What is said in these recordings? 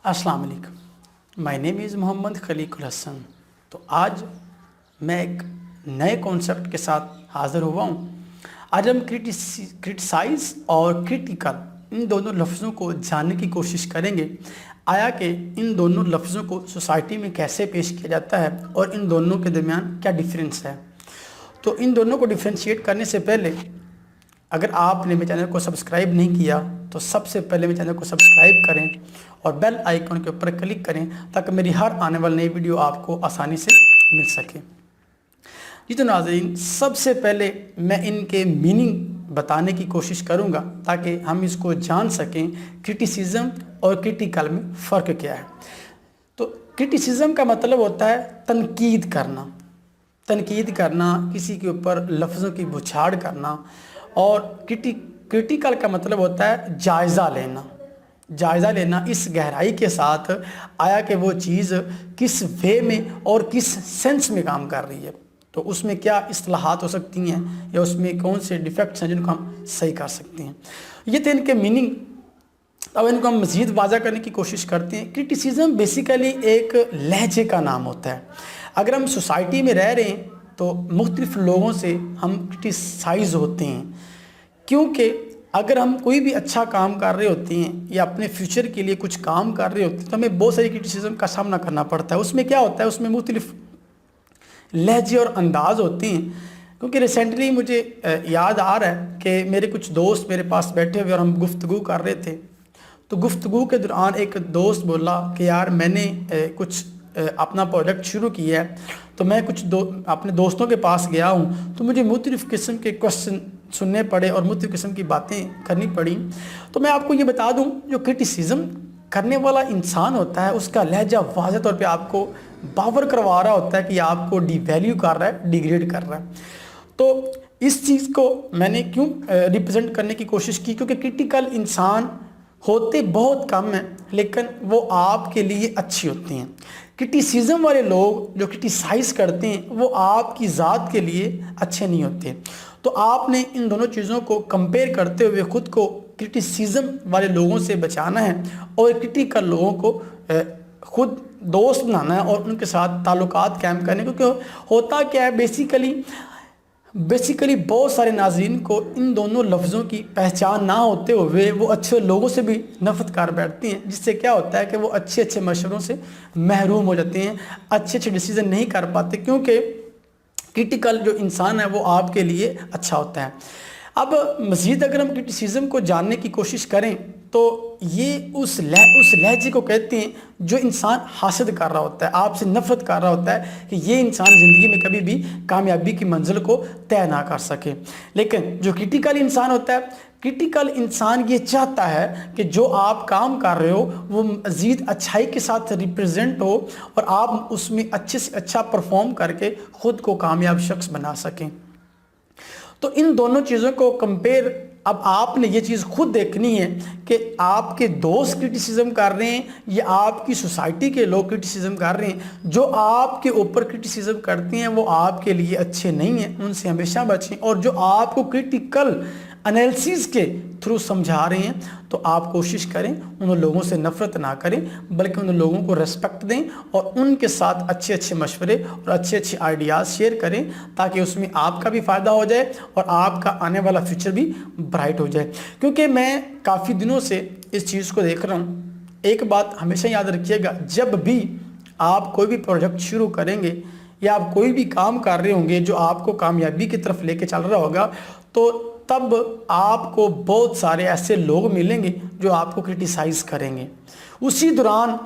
अस्सलाम वालेकुम। My name is Mohammad Khaliqul Hasan. तो आज मैं एक नए कॉन्सेप्ट के साथ हाज़िर हुआ हूँ। आज हम क्रिटिसाइज़ और क्रिटिकल इन दोनों लफ्ज़ों को जानने की कोशिश करेंगे। आया कि इन दोनों लफ्ज़ों को सोसाइटी में कैसे पेश किया जाता है और इन दोनों के दरमियान क्या डिफरेंस है। तो इन दोनों को डिफ्रेंशिएट करने से पहले अगर आपने मेरे चैनल को सब्सक्राइब नहीं किया तो सबसे पहले मेरे चैनल को सब्सक्राइब करें और बेल आइकन के ऊपर क्लिक करें ताकि मेरी हर आने वाली नई वीडियो आपको आसानी से मिल सके। जी तो नाज़रीन, सबसे पहले मैं इनके मीनिंग बताने की कोशिश करूंगा ताकि हम इसको जान सकें क्रिटिसिज्म और क्रिटिकल में फ़र्क क्या है। तो क्रिटिसिज्म का मतलब होता है तनकीद करना, किसी के ऊपर लफ्ज़ों की बौछार करना। और क्रिटिकल का मतलब होता है जायज़ा लेना इस गहराई के साथ आया कि वो चीज़ किस वे में और किस सेंस में काम कर रही है, तो उसमें क्या इस्तिलाहात हो सकती हैं या उसमें कौन से डिफेक्ट्स हैं जिनको हम सही कर सकते हैं। ये थे इनके मीनिंग। अब इनको हम मज़ीद वाज़ा करने की कोशिश करते हैं। क्रिटिसिज्म बेसिकली एक लहजे का नाम होता है। अगर हम सोसाइटी में रह रहे हैं तो मुख्तलिफ़ लोगों से हम क्रिटिसाइज़ होते हैं, क्योंकि अगर हम कोई भी अच्छा काम कर रहे होते हैं या अपने फ्यूचर के लिए कुछ काम कर रहे होते हैं तो हमें बहुत सारी क्रिटिसिज्म का सामना करना पड़ता है। उसमें क्या होता है, उसमें मुख्तलिफ़ लहजे और अंदाज़ होते हैं। क्योंकि रिसेंटली मुझे याद आ रहा है कि मेरे कुछ दोस्त मेरे पास बैठे हुए और हम गुफ्तगू कर रहे थे। तो गुफ्तगू के दौरान एक दोस्त बोला कि यार मैंने कुछ अपना प्रोजेक्ट शुरू किया है, तो मैं कुछ अपने दोस्तों के पास गया हूँ तो मुझे मुख्तलिफ़ किस्म के क्वेश्चन सुनने पड़े और मुख्तलिफ़ किस्म की बातें करनी पड़ी। तो मैं आपको ये बता दूँ, जो क्रिटिसिज्म करने वाला इंसान होता है उसका लहजा वाज़ह तौर पे आपको बावर करवा रहा होता है कि आपको डिवैल्यू कर रहा है, डिग्रेड कर रहा है। तो इस चीज़ को मैंने क्यों रिप्रेजेंट करने की कोशिश की, क्योंकि क्रिटिकल इंसान होते बहुत कम हैं लेकिन वो आपके लिए अच्छी होती हैं। क्रिटिसिज्म वाले लोग जो क्रिटिसाइज़ करते हैं वो आपकी ज़ात के लिए अच्छे नहीं होते। तो आपने इन दोनों चीज़ों को कंपेयर करते हुए ख़ुद को क्रिटिसिज्म वाले लोगों से बचाना है और क्रिटिकल लोगों को ख़ुद दोस्त बनाना है और उनके साथ ताल्लुकात कायम करने। क्योंकि होता क्या है, बेसिकली बहुत सारे नाज़रीन को इन दोनों लफ्ज़ों की पहचान ना होते हुए वो अच्छे लोगों से भी नफ़रत कर बैठती हैं, जिससे क्या होता है कि वो अच्छे मशवरों से महरूम हो जाते हैं, अच्छे डिसीज़न नहीं कर पाते, क्योंकि क्रिटिकल जो इंसान है वो आपके लिए अच्छा होता है। अब मज़ीद अगर हम क्रिटिसिज्म को जानने की कोशिश करें तो ये उस लहजे को कहते हैं जो इंसान हासद कर रहा होता है, आपसे नफ़रत कर रहा होता है कि ये इंसान ज़िंदगी में कभी भी कामयाबी की मंजिल को तय ना कर सके। लेकिन जो क्रिटिकल इंसान होता है, क्रिटिकल इंसान ये चाहता है कि जो आप काम कर रहे हो वो मज़ीद अच्छाई के साथ रिप्रेजेंट हो और आप उसमें अच्छे से अच्छा परफॉर्म करके ख़ुद को कामयाब शख्स बना सकें। तो इन दोनों चीज़ों को कंपेयर, अब आपने ये चीज़ खुद देखनी है कि आपके दोस्त क्रिटिसिज्म कर रहे हैं या आपकी सोसाइटी के लोग क्रिटिसिज्म कर रहे हैं। जो आपके ऊपर क्रिटिसिज्म करते हैं वो आपके लिए अच्छे नहीं हैं, उनसे हमेशा बचें। और जो आपको क्रिटिकल एनालिसिस के थ्रू समझा रहे हैं तो आप कोशिश करें उन लोगों से नफ़रत ना करें, बल्कि उन लोगों को रेस्पेक्ट दें और उनके साथ अच्छे मशवरे और अच्छे आइडियाज़ शेयर करें ताकि उसमें आपका भी फ़ायदा हो जाए और आपका आने वाला फ्यूचर भी ब्राइट हो जाए। क्योंकि मैं काफ़ी दिनों से इस चीज़ को देख रहा हूँ। एक बात हमेशा याद रखिएगा, जब भी आप कोई भी प्रोजेक्ट शुरू करेंगे या आप कोई भी काम कर रहे होंगे जो आपको कामयाबी की तरफ लेके चल रहा होगा, तो तब आपको बहुत सारे ऐसे लोग मिलेंगे जो आपको क्रिटिसाइज़ करेंगे। उसी दौरान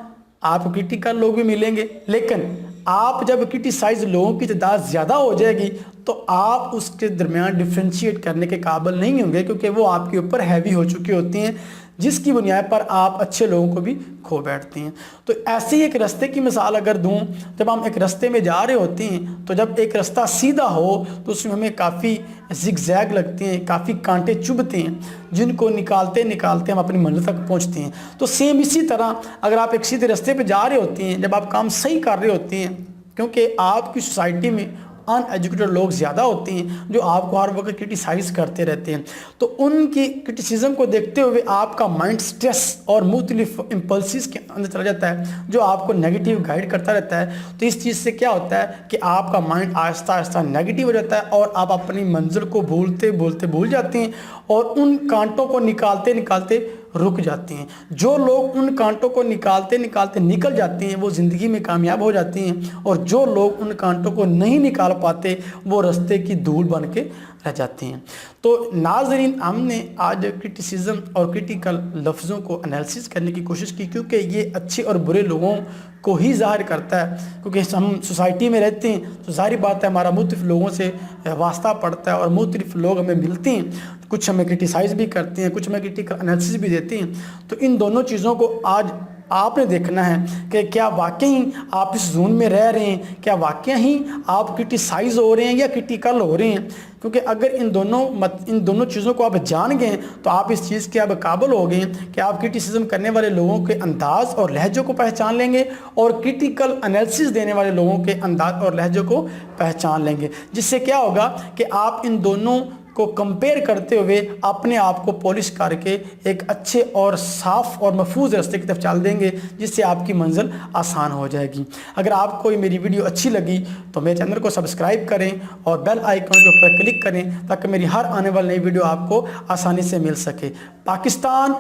आपको क्रिटिकल लोग भी मिलेंगे, लेकिन आप जब क्रिटिसाइज लोगों की तादाद ज़्यादा हो जाएगी तो आप उसके दरमियान डिफ्रेंशिएट करने के काबिल नहीं होंगे, क्योंकि वो आपके ऊपर हैवी हो चुकी होती हैं, जिसकी बुनियाद पर आप अच्छे लोगों को भी खो बैठते हैं। तो ऐसे ही एक रास्ते की मिसाल अगर दूं, जब हम एक रास्ते में जा रहे होते हैं तो जब एक रास्ता सीधा हो तो उसमें हमें काफ़ी जिगजैग लगते हैं, काफ़ी कांटे चुभते हैं, जिनको निकालते निकालते हम अपनी मंजिल तक पहुंचते हैं। तो सेम इसी तरह अगर आप एक सीधे रास्ते पे जा रहे होते हैं, जब आप काम सही कर रहे होते हैं, क्योंकि आपकी सोसाइटी में एजुकेटेड लोग ज़्यादा होते हैं जो आपको हर वक्त क्रिटिसाइज़ करते रहते हैं। तो उनकी क्रिटिसिज्म को देखते हुए आपका माइंड स्ट्रेस और मुख्तलिफ इम्पल्सिस के अंदर चला जाता है जो आपको नेगेटिव गाइड करता रहता है। तो इस चीज़ से क्या होता है कि आपका माइंड आहिस्ता आहिस्ता नेगेटिव हो जाता है और आप अपनी मंजिल को भूल जाते हैं और उन कांटों को निकालते निकालते रुक जाते हैं। जो लोग उन कांटों को निकालते निकालते निकल जाते हैं वो ज़िंदगी में कामयाब हो जाते हैं, और जो लोग उन कांटों को नहीं निकाल पाते वो रास्ते की धूल बन के रह जाते हैं। तो नाज़रीन, हमने आज क्रिटिसिज्म और क्रिटिकल लफ्ज़ों को एनालिसिस करने की कोशिश की क्योंकि ये अच्छे और बुरे लोगों को ही ज़ाहिर करता है, क्योंकि हम सोसाइटी में रहते हैं तो ज़ाहिर बात है हमारा मुख्तलिफ लोगों से वास्ता पड़ता है और मुख्तलिफ लोग हमें मिलते हैं, कुछ हमें क्रिटिसाइज़ भी करते हैं, कुछ हमें क्रिटिकल एनालिसिस भी देते हैं। तो इन दोनों चीज़ों को आज आपने देखना है कि क्या वाकई आप इस जोन में रह रहे हैं, क्या वाकई ही आप क्रिटिसाइज़ हो रहे हैं या क्रिटिकल हो रहे हैं। क्योंकि अगर इन दोनों चीज़ों को आप जान गए तो आप इस चीज़ के अब काबिल हो गए कि आप क्रिटिसिज्म करने वाले लोगों के अंदाज़ और लहजों को पहचान लेंगे और क्रिटिकल एनालिसिस देने वाले लोगों के अंदाज़ और लहजों को पहचान लेंगे, जिससे क्या होगा कि आप इन दोनों को कंपेयर करते हुए अपने आप को पॉलिश करके एक अच्छे और साफ़ और महफूज रास्ते की तरफ चल देंगे, जिससे आपकी मंजिल आसान हो जाएगी। अगर आपको ये मेरी वीडियो अच्छी लगी तो मेरे चैनल को सब्सक्राइब करें और बेल आइकन के ऊपर क्लिक करें ताकि मेरी हर आने वाली नई वीडियो आपको आसानी से मिल सके। पाकिस्तान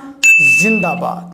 जिंदाबाद।